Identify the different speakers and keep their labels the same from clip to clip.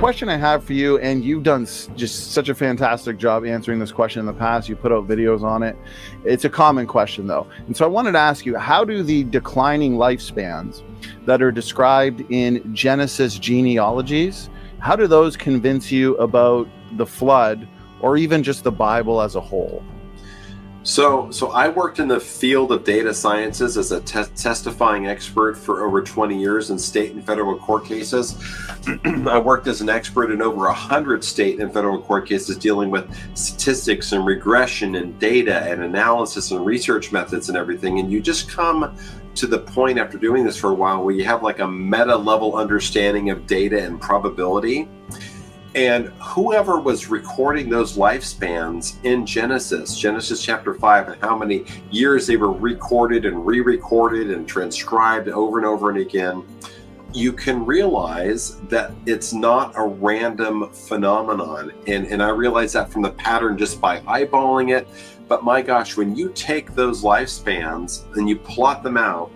Speaker 1: question I have for you, and you've done just such a fantastic job answering this question in the past. You put out videos on it. It's a common question, though. And so I wanted to ask you, how do the declining lifespans that are described in Genesis genealogies, how do those convince you about the flood or even just the Bible as a whole?
Speaker 2: So I worked in the field of data sciences as a testifying expert for over 20 years in state and federal court cases. I worked as an expert in over 100 state and federal court cases dealing with statistics and regression and data and analysis and research methods and everything. And you just come to the point after doing this for a while where you have like a meta level understanding of data and probability. And whoever was recording those lifespans in Genesis chapter 5, and how many years they were recorded and re-recorded and transcribed over and over and again, you can realize that it's not a random phenomenon. And I realize that from the pattern just by eyeballing it. But my gosh, when you take those lifespans and you plot them out,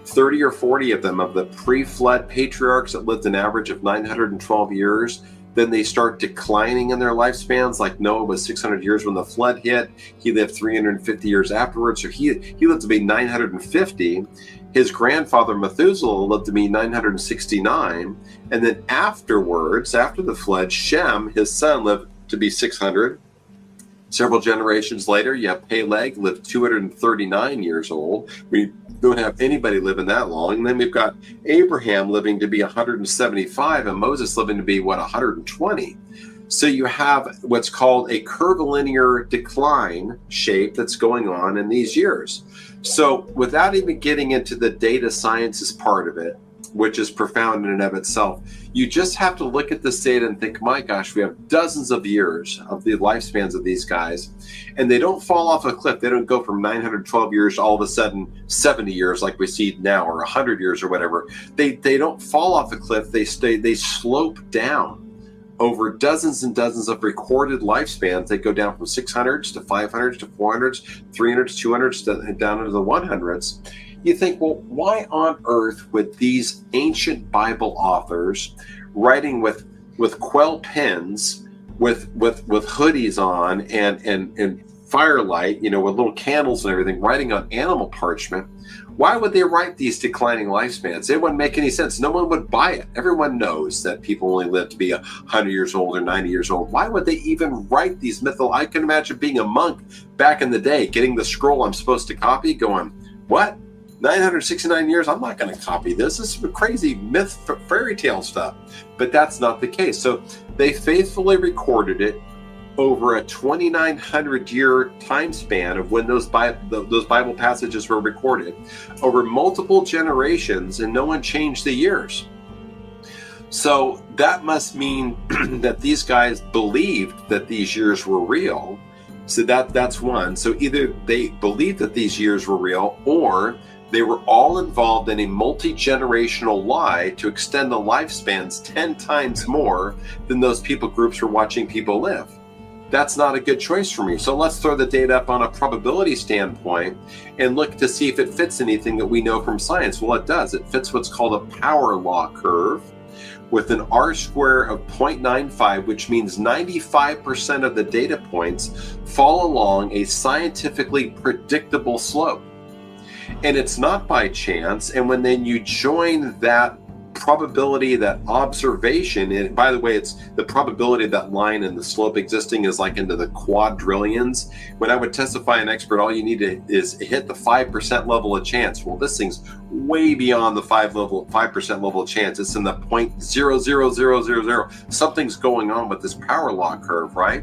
Speaker 2: 30 or 40 of them of the pre-flood patriarchs that lived an average of 912 years, then they start declining in their lifespans. Like Noah was 600 years when the flood hit. He lived 350 years afterwards. So he lived to be 950. His grandfather Methuselah lived to be 969. And then afterwards, after the flood, Shem, his son, lived to be 600. Several generations later, you have Peleg, lived 239 years old. We don't have anybody living that long. And then we've got Abraham living to be 175 and Moses living to be, 120. So you have what's called a curvilinear decline shape that's going on in these years. So without even getting into the data sciences part of it, which is profound in and of itself, you just have to look at this data and think, my gosh, we have dozens of years of the lifespans of these guys, and they don't fall off a cliff. They don't go from 912 years to all of a sudden 70 years like we see now, or 100 years or whatever. They don't fall off a cliff. They slope down over dozens and dozens of recorded lifespans. They go down from 600s to 500s to 400s, 300s, 200s, down into the 100s. You think, well, why on earth would these ancient Bible authors writing with quill pens, with hoodies on and firelight, with little candles and everything, writing on animal parchment, why would they write these declining lifespans? It wouldn't make any sense. No one would buy it. Everyone knows that people only live to be 100 years old or 90 years old. Why would they even write these I can imagine being a monk back in the day, getting the scroll I'm supposed to copy, going, what? 969 years, I'm not going to copy this. This is crazy myth, fairy tale stuff. But that's not the case. So they faithfully recorded it over a 2,900 year time span of when those Bible passages were recorded, over multiple generations, and no one changed the years. So that must mean that these guys believed that these years were real. So that's one. So either they believed that these years were real, or they were all involved in a multi-generational lie to extend the lifespans 10 times more than those people groups were watching people live. That's not a good choice for me. So let's throw the data up on a probability standpoint and look to see if it fits anything that we know from science. Well, it does. It fits what's called a power law curve with an R-square of 0.95, which means 95% of the data points fall along a scientifically predictable slope. And it's not by chance. And when then you join that probability, that observation, and by the way, it's the probability of that line and the slope existing is like into the quadrillions. When I would testify an expert, all you need is hit the 5% level of chance. Well, this thing's way beyond the 5% level of chance. It's in the 0.00000. Something's going on with this power law curve, right?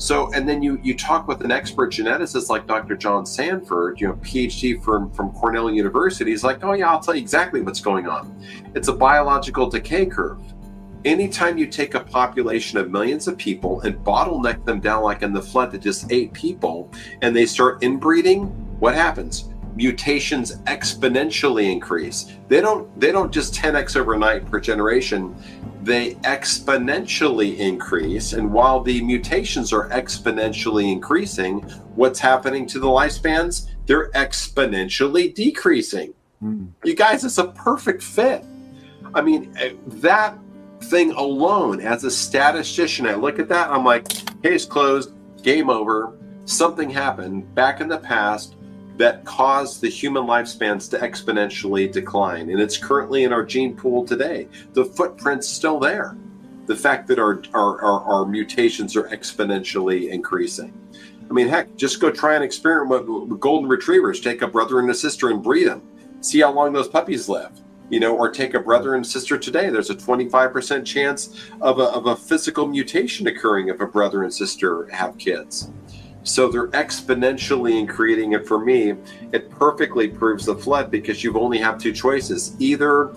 Speaker 2: So, and then you talk with an expert geneticist like Dr. John Sanford, PhD from Cornell University. He's like, oh yeah, I'll tell you exactly what's going on. It's a biological decay curve. Anytime you take a population of millions of people and bottleneck them down like in the flood to just 8 people, and they start inbreeding, what happens? Mutations exponentially increase. They don't just 10x overnight per generation. They exponentially increase, and while the mutations are exponentially increasing, what's happening to the lifespans? They're exponentially decreasing. You guys, it's a perfect fit. I mean, that thing alone, as a statistician, I look at that, I'm like, case closed, game over. Something happened back in the past that caused the human lifespans to exponentially decline. And it's currently in our gene pool today. The footprint's still there. The fact that our mutations are exponentially increasing. I mean, heck, just go try an experiment with golden retrievers. Take a brother and a sister and breed them. See how long those puppies live. Or take a brother and sister today. There's a 25% chance of a physical mutation occurring if a brother and sister have kids. So they're exponentially increasing. And for me, it perfectly proves the flood, because you only have two choices. Either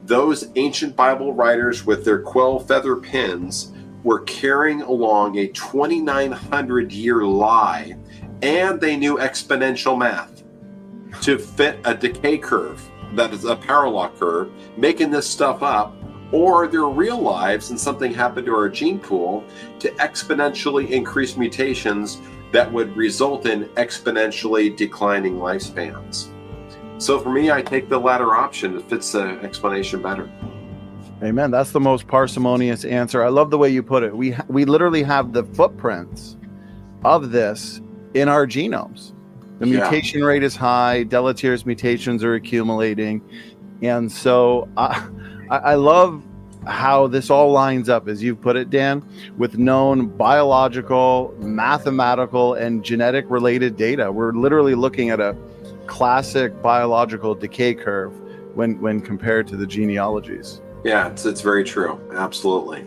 Speaker 2: those ancient Bible writers with their quill feather pens were carrying along a 2,900-year lie, and they knew exponential math to fit a decay curve, that is a parallel curve, making this stuff up, or their real lives and something happened to our gene pool to exponentially increase mutations that would result in exponentially declining lifespans. So for me, I take the latter option. It fits the explanation better.
Speaker 1: Amen. That's the most parsimonious answer. I love the way you put it. We literally have the footprints of this in our genomes. The mutation rate is high. Deleterious mutations are accumulating. And so I love how this all lines up, as you've put it, Dan, with known biological, mathematical, and genetic related data. We're literally looking at a classic biological decay curve when compared to the genealogies.
Speaker 2: Yeah, it's very true. Absolutely.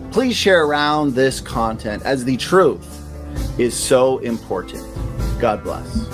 Speaker 1: Please share around this content, as the truth is so important. God bless.